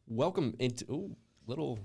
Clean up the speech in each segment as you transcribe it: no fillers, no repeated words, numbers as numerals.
welcome into little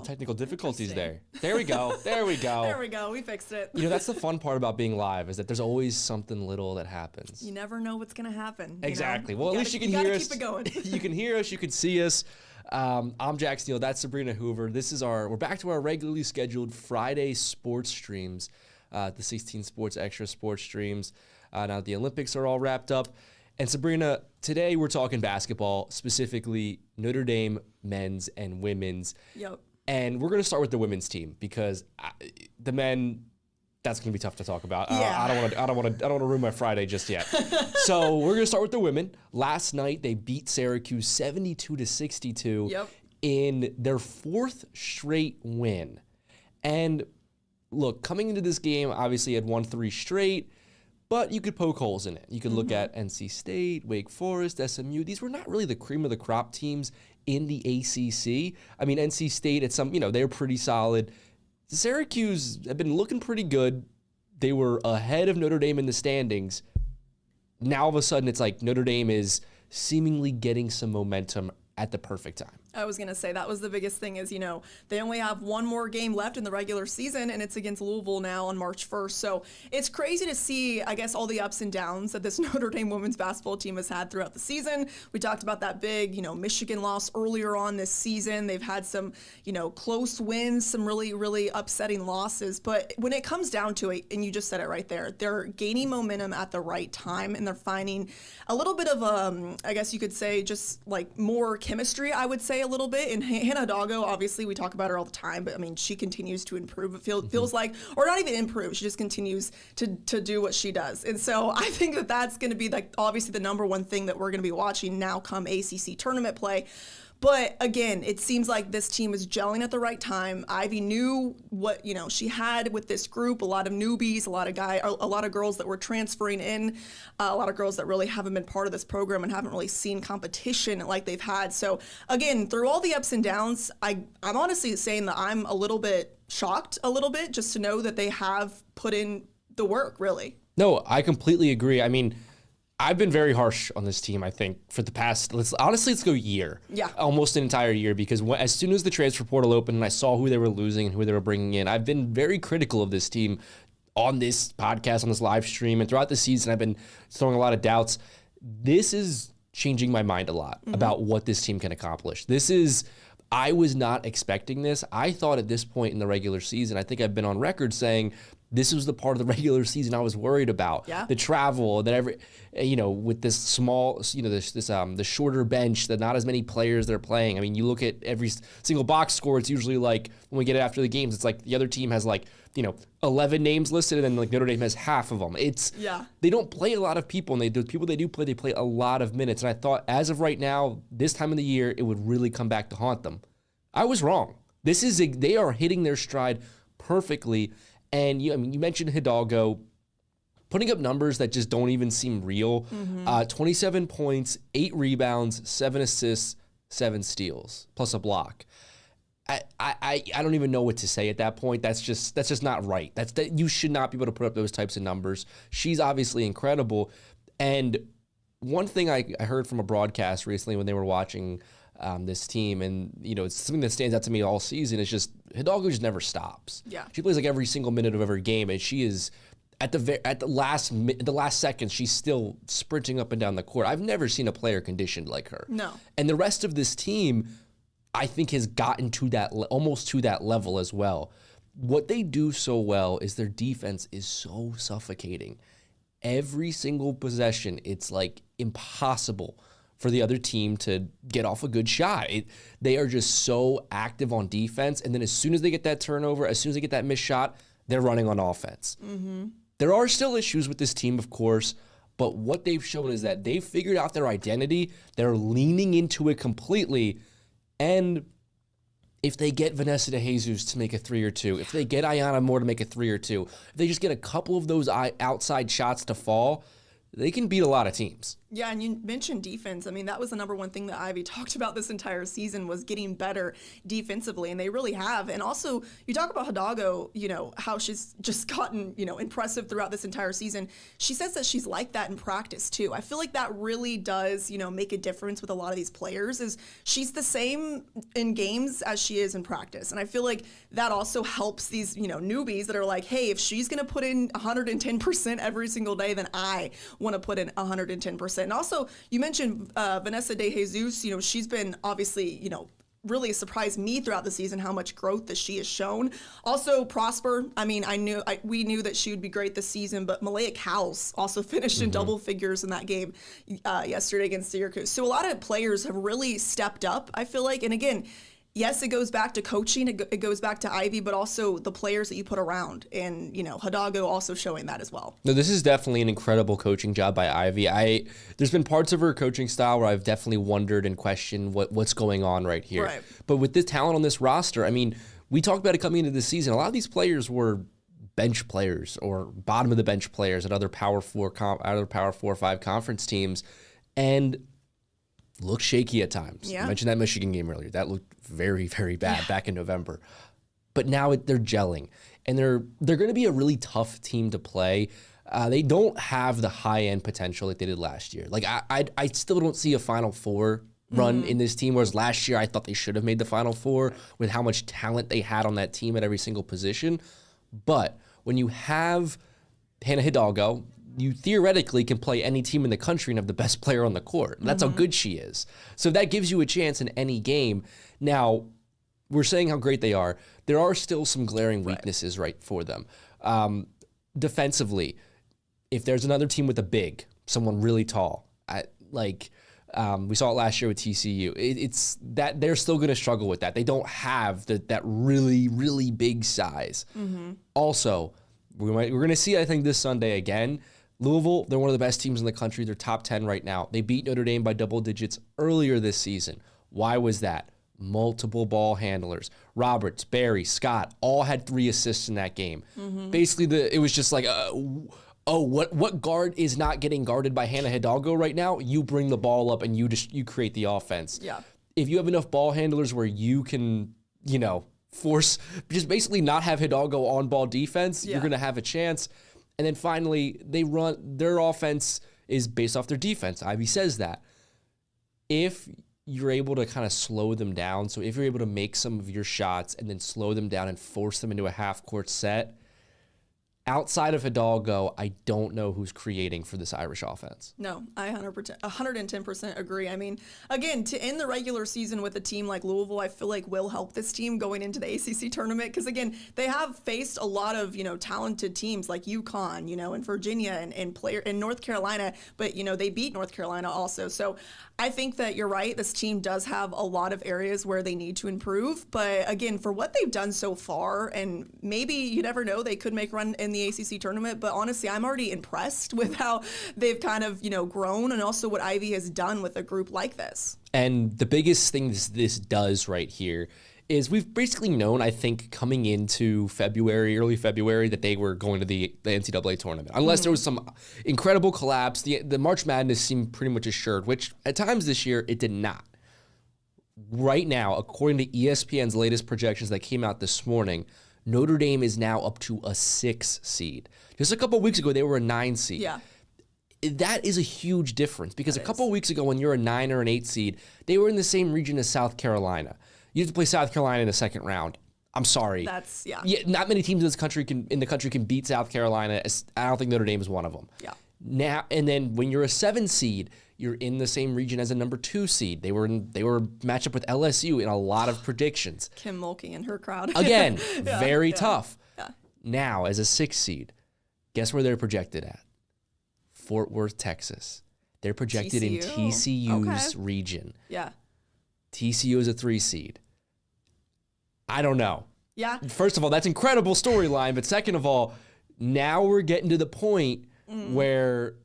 technical difficulties there. There we go. There we go. There we go. We fixed it. That's the fun part about being live is that there's always something little that happens. You never know what's going to happen. Exactly. You know? Well, at least you can hear us. Keep it going. You can hear us. You can see us. I'm Jack Steele. That's Sabrina Hoover. We're back to our regularly scheduled Friday sports streams, the 16 Sports Xtra sports streams. Now that the Olympics are all wrapped up. And Sabrina, today we're talking basketball, specifically Notre Dame men's and women's. Yep. And we're going to start with the women's team because the men, that's going to be tough to talk about. Yeah. I don't want to ruin my Friday just yet. So we're going to start with the women. Last night they beat Syracuse 72-62 in their fourth straight win. And look, coming into this game, obviously had won 3 straight. But you could poke holes in it. You could look at NC State, Wake Forest, SMU. These were not really the cream of the crop teams in the ACC. I mean, NC State, they're pretty solid. Syracuse have been looking pretty good. They were ahead of Notre Dame in the standings. Now, all of a sudden, it's like Notre Dame is seemingly getting some momentum at the perfect time. I was going to say that was the biggest thing is, they only have one more game left in the regular season, and it's against Louisville now on March 1st. So it's crazy to see, I guess, all the ups and downs that this Notre Dame women's basketball team has had throughout the season. We talked about that big, Michigan loss earlier on this season. They've had some, close wins, some really, really upsetting losses. But when it comes down to it, and you just said it right there, they're gaining momentum at the right time, and they're finding a little bit of, I guess you could say, just like more chemistry, I would say, a little bit. And Hannah Hidalgo, obviously, we talk about her all the time, but I mean, she continues to improve. It feels like, or not even improve, she just continues to do what she does. And so I think that that's going to be like obviously the number one thing that we're going to be watching now come ACC tournament play. But again, it seems like this team is gelling at the right time. Ivy knew what she had with this group. A lot of newbies, a lot of girls that were transferring in, a lot of girls that really haven't been part of this program and haven't really seen competition like they've had. So again, through all the ups and downs, I'm honestly saying that I'm a little bit shocked, just to know that they have put in the work. Really. No, I completely agree. I mean, I've been very harsh on this team, I think, for the past, let's go year. Yeah. Almost an entire year, because as soon as the transfer portal opened and I saw who they were losing and who they were bringing in, I've been very critical of this team on this podcast, on this live stream, and throughout the season, I've been throwing a lot of doubts. This is changing my mind a lot about what this team can accomplish. I was not expecting this. I thought at this point in the regular season, I think I've been on record saying this was the part of the regular season I was worried about. Yeah. The travel, that with this small, the shorter bench, that not as many players they're playing. I mean, you look at every single box score, it's usually like, when we get it after the games, it's like the other team has 11 names listed, and then like Notre Dame has half of them. They don't play a lot of people, and the people they do play, they play a lot of minutes. And I thought, as of right now, this time of the year, it would really come back to haunt them. I was wrong. They are hitting their stride perfectly. And you mentioned Hidalgo putting up numbers that just don't even seem real. 27 points, 8 rebounds, 7 assists, 7 steals, plus a block. I don't even know what to say at that point. That's just not right. You should not be able to put up those types of numbers. She's obviously incredible. And one thing I heard from a broadcast recently when they were watching this team, and it's something that stands out to me all season, is just Hidalgo just never stops. Yeah, she plays like every single minute of every game, and she is at the last second, she's still sprinting up and down the court. I've never seen a player conditioned like her. No, and the rest of this team, I think, has gotten to that almost to that level as well. What they do so well is their defense is so suffocating. Every single possession, it's like impossible for the other team to get off a good shot. They are just so active on defense, and then as soon as they get that turnover, as soon as they get that missed shot, they're running on offense. There are still issues with this team, of course, but what they've shown is that they've figured out their identity. They're leaning into it completely, and if they get Vanessa DeJesus to make a 3 or 2, if they get Ayanna Moore to make a 3 or 2, if they just get a couple of those outside shots to fall, they can beat a lot of teams. Yeah, and you mentioned defense. I mean, that was the number one thing that Ivy talked about this entire season was getting better defensively, and they really have. And also, you talk about Hidalgo, how she's just gotten, impressive throughout this entire season. She says that she's like that in practice, too. I feel like that really does, make a difference with a lot of these players is she's the same in games as she is in practice. And I feel like that also helps these, newbies that are like, hey, if she's going to put in 110% every single day, then I want to put in 110%. And also, you mentioned Vanessa De Jesus. She's been obviously, really surprised me throughout the season how much growth that she has shown. Also, Prosper. I mean, we knew that she would be great this season, but Malaya Cowles also finished in double figures in that game yesterday against Syracuse. So a lot of players have really stepped up, I feel like. And again, yes, it goes back to coaching, it goes back to Ivy, but also the players that you put around. And, Hidalgo also showing that as well. No, this is definitely an incredible coaching job by Ivy. There's been parts of her coaching style where I've definitely wondered and questioned what's going on right here. Right. But with this talent on this roster, I mean, we talked about it coming into the season. A lot of these players were bench players or bottom of the bench players at other Power 4 or 5 conference teams. And looked shaky at times. Yeah. I mentioned that Michigan game earlier. That looked very, very bad back in November. But now they're gelling, and they're going to be a really tough team to play. They don't have the high-end potential that they did last year. Like, I still don't see a Final Four run in this team, whereas last year I thought they should have made the Final Four with how much talent they had on that team at every single position. But when you have Hannah Hidalgo, you theoretically can play any team in the country and have the best player on the court. That's how good she is. So that gives you a chance in any game. Now, we're saying how great they are. There are still some glaring weaknesses right for them. Defensively, if there's another team with a big, someone really tall, we saw it last year with TCU, it's that they're still going to struggle with that. They don't have that really, really big size. Also, we're going to see, I think, this Sunday again, Louisville, they're one of the best teams in the country. They're top 10 right now. They beat Notre Dame by double digits earlier this season. Why was that? Multiple ball handlers. Roberts, Barry, Scott, all had 3 assists in that game. Basically, it was just like, what guard is not getting guarded by Hannah Hidalgo right now? You bring the ball up and you create the offense. Yeah. If you have enough ball handlers where you can, force, just basically not have Hidalgo on ball defense, you're going to have a chance. And then finally, their offense is based off their defense. Ivy says that. If you're able to kind of slow them down, so if you're able to make some of your shots and then slow them down and force them into a half-court set, outside of Hidalgo, I don't know who's creating for this Irish offense. No, I 110% agree. I mean, again, to end the regular season with a team like Louisville, I feel like will help this team going into the ACC tournament because, again, they have faced a lot of, talented teams like UConn, and Virginia and North Carolina, but, they beat North Carolina also. So I think that you're right. This team does have a lot of areas where they need to improve. But, again, for what they've done so far, and maybe you never know, they could make a run in the ACC tournament, but honestly, I'm already impressed with how they've kind of, grown and also what Ivy has done with a group like this. And the biggest thing this does right here is we've basically known, I think, coming into early February, that they were going to the NCAA tournament. Unless there was some incredible collapse, the March Madness seemed pretty much assured, which at times this year it did not. Right now, according to ESPN's latest projections that came out this morning, Notre Dame is now up to a 6 seed. Just a couple of weeks ago, they were a 9 seed. Yeah. That is a huge difference because a couple of weeks ago, when you're a 9 or an 8 seed, they were in the same region as South Carolina. You have to play South Carolina in the second round. I'm sorry. Yeah, not many teams in the country can beat South Carolina. I don't think Notre Dame is one of them. Yeah. Now and then, when you're a 7 seed, you're in the same region as a number 2 seed. They were matched up with LSU in a lot of predictions. Kim Mulkey and her crowd. Again, very tough. Yeah. Now, as a 6 seed, guess where they're projected at? Fort Worth, Texas. They're projected in TCU's region. Yeah. TCU is a 3 seed. I don't know. Yeah. First of all, that's incredible storyline. But second of all, now we're getting to the point where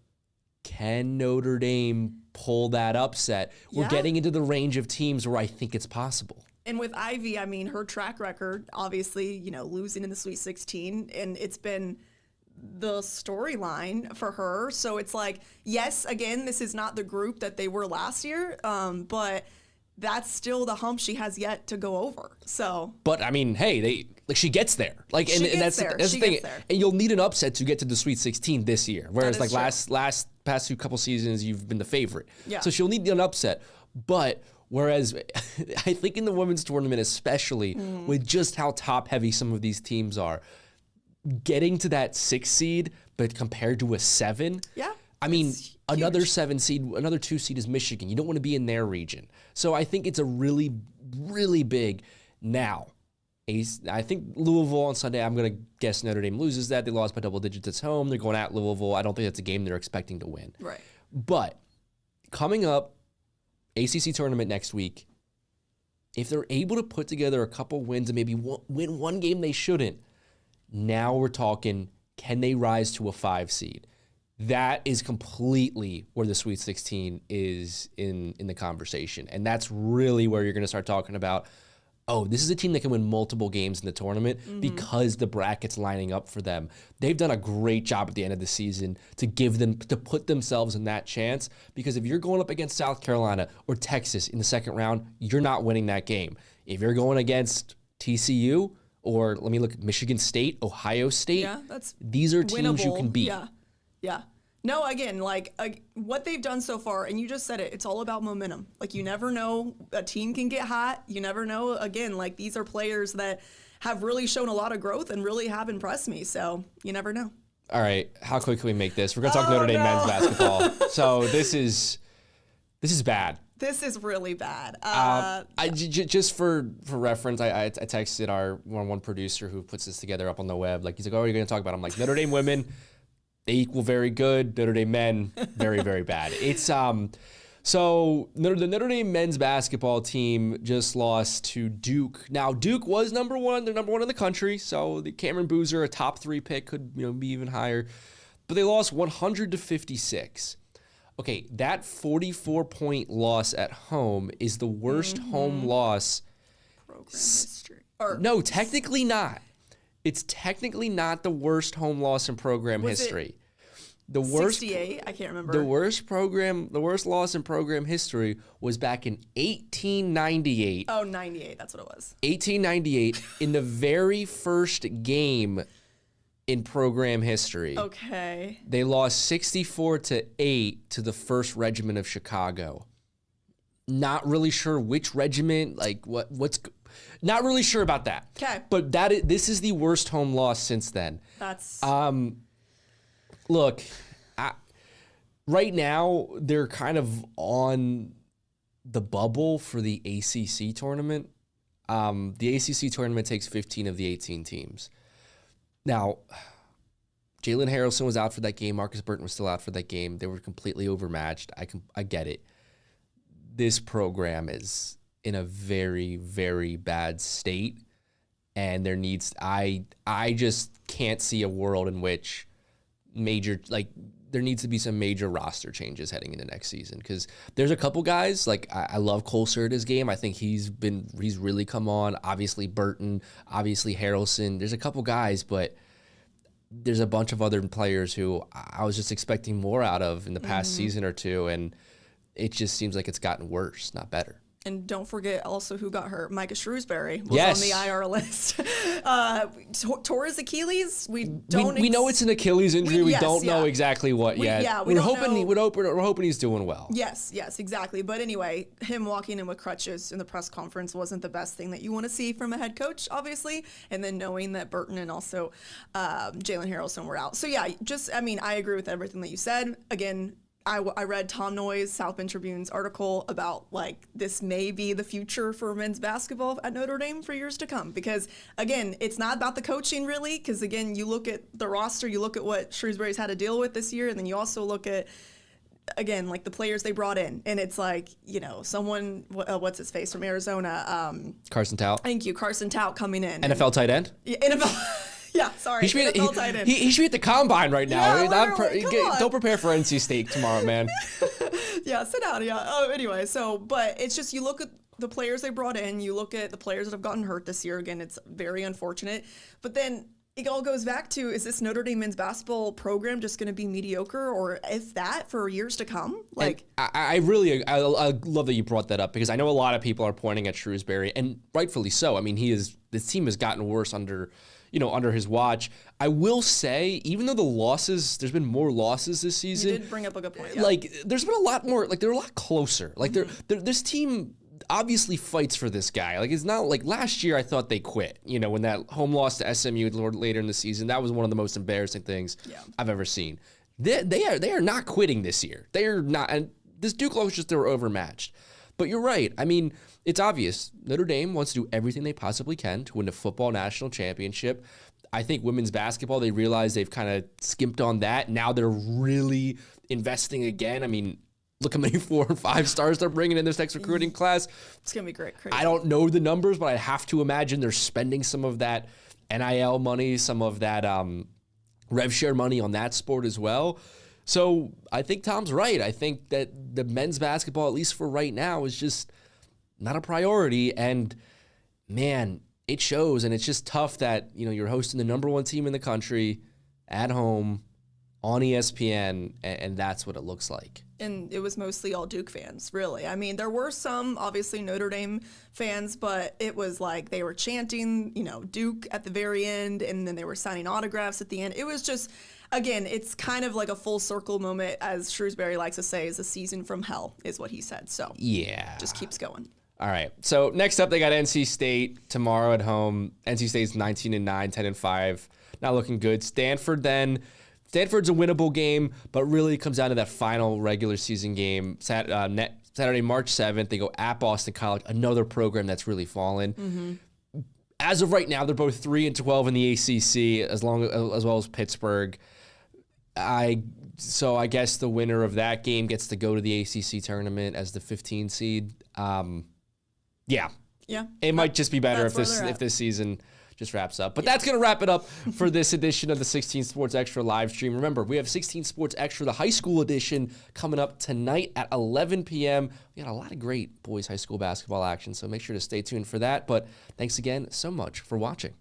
can Notre Dame pull that upset? We're getting into the range of teams where I think it's possible. And with Ivy, I mean, her track record, obviously, losing in the Sweet 16, and it's been the storyline for her. So it's like, yes, again, this is not the group that they were last year, but that's still the hump she has yet to go over. So, but I mean, hey, she gets there. Like, and that's the thing. And you'll need an upset to get to the Sweet 16 this year. Whereas like past few couple seasons, you've been the favorite. Yeah. So she'll need an upset. But whereas I think in the women's tournament, especially with just how top heavy some of these teams are, getting to that 6 seed, but compared to a 7. Yeah. I mean, another 7 seed, another 2 seed is Michigan. You don't want to be in their region. So I think it's a really, really big now. I think Louisville on Sunday, I'm going to guess Notre Dame loses that. They lost by double digits at home. They're going at Louisville. I don't think that's a game they're expecting to win. Right. But coming up, ACC tournament next week, if they're able to put together a couple wins and maybe win one game they shouldn't, now we're talking, can they rise to a 5 seed? That is completely where the Sweet 16 is in the conversation. And that's really where you're going to start talking about, oh, this is a team that can win multiple games in the tournament because the bracket's lining up for them. They've done a great job at the end of the season to put themselves in that chance, because if you're going up against South Carolina or Texas in the second round, you're not winning that game. If you're going against TCU or let me look, Michigan State, Ohio State, these are teams you can beat. Yeah. No, again, like what they've done so far, and you just said it, it's all about momentum. Like, you never know, a team can get hot. You never know. Again, like, these are players that have really shown a lot of growth and really have impressed me. So you never know. All right. How quick can we make this? We're going to talk Notre Dame men's basketball. So this is bad. This is really bad. Just for reference, I texted our one producer who puts this together up on the web. Like, he's like, oh, what are you going to talk about? I'm like, Notre Dame women, they equal very good. Notre Dame men, very, very bad. It's so the Notre Dame men's basketball team just lost to Duke. Now, Duke was number one. They're number one in the country. So the Cameron Boozer, a top 3 pick, could be even higher. But they lost 100-56. Okay, that 44-point loss at home is the worst home loss. Program history. No, technically not. It's technically not the worst home loss in program history. The worst 68, I can't remember. The worst loss in program history was back in 1898. Oh, 98, that's what it was. 1898 in the very first game in program history. Okay. They lost 64-8 to the 1st Regiment of Chicago. Not really sure which regiment, like what's not really sure about that. Okay. But this is the worst home loss since then. That's look, right now they're kind of on the bubble for the ACC tournament. The ACC tournament takes 15 of the 18 teams. Now, Jalen Harrelson was out for that game. Marcus Burton was still out for that game. They were completely overmatched. I get it. This program is in a very, very bad state, and there needs. I just can't see a world in which there needs to be some major roster changes heading into next season, because there's a couple guys, like I love Cole Serta's game. I think he's really come on. Obviously Burton, obviously Harrelson. There's a couple guys, but there's a bunch of other players who I was just expecting more out of in the past season or two, and it just seems like it's gotten worse, not better. And don't forget also who got hurt. Micah Shrewsbury was on the IR list. Tore his Achilles. We know it's an Achilles injury. We don't know exactly what yet. Yeah, we're hoping he's doing well. Yes, exactly. But anyway, him walking in with crutches in the press conference wasn't the best thing that you want to see from a head coach, obviously. And then knowing that Burton and also Jalen Harrelson were out. So yeah, I agree with everything that you said. Again, I read Tom Noyes, South Bend Tribune's article about, like, this may be the future for men's basketball at Notre Dame for years to come. Because, again, it's not about the coaching, really. Because, again, you look at the roster, you look at what Shrewsbury's had to deal with this year, and then you also look at, again, like, the players they brought in. And it's like, someone, what's his face, from Arizona? Carson Tout. Thank you, Carson Tout coming in. NFL tight end? Yeah, NFL. Yeah, sorry. He should be at the combine right now. Yeah, don't prepare for NC State tomorrow, man. Yeah, sit down. Yeah. Oh, anyway, but it's just, you look at the players they brought in, you look at the players that have gotten hurt this year. Again, it's very unfortunate. But then it all goes back to, is this Notre Dame men's basketball program just going to be mediocre, or is that for years to come? Like, and I love that you brought that up, because I know a lot of people are pointing at Shrewsbury, and rightfully so. I mean, this team has gotten worse under his watch. I will say, even though there's been more losses this season. You did bring up a good point. Yeah. Like, there's been a lot more. Like, they're a lot closer. Like, this team obviously fights for this guy. Like, it's not like last year I thought they quit. When that home loss to SMU later in the season, that was one of the most embarrassing things I've ever seen. They are not quitting this year. They are not. And this Duke loss, just they were overmatched. But you're right. I mean, it's obvious. Notre Dame wants to do everything they possibly can to win the football national championship. I think women's basketball, they realize they've kind of skimped on that. Now they're really investing again. I mean, look how many 4 and 5 stars they're bringing in this next recruiting class. It's going to be great. Crazy. I don't know the numbers, but I have to imagine they're spending some of that NIL money, some of that rev share money on that sport as well. So I think Tom's right. I think that the men's basketball, at least for right now, is just not a priority. And man, it shows. And it's just tough that, you're hosting the number 1 team in the country at home on ESPN, and that's what it looks like. And it was mostly all Duke fans, really. I mean, there were some, obviously, Notre Dame fans, but it was like they were chanting, Duke at the very end, and then they were signing autographs at the end. It was just, again, it's kind of like a full circle moment, as Shrewsbury likes to say, is a season from hell, is what he said. So, yeah, just keeps going. All right. So next up, they got NC State tomorrow at home. NC State's 19-9, 10-5, not looking good. Stanford's a winnable game, but really it comes down to that final regular season game. Saturday, March 7th, they go at Boston College, another program that's really fallen. Mm-hmm. As of right now, they're both 3-12 in the ACC, as well as Pittsburgh. So I guess the winner of that game gets to go to the ACC tournament as the 15 seed. Yeah. It might just be better if this season just wraps up. But that's going to wrap it up for this edition of the 16 Sports Extra live stream. Remember, we have 16 Sports Extra, the high school edition, coming up tonight at 11 p.m. We got a lot of great boys high school basketball action, so make sure to stay tuned for that. But thanks again so much for watching.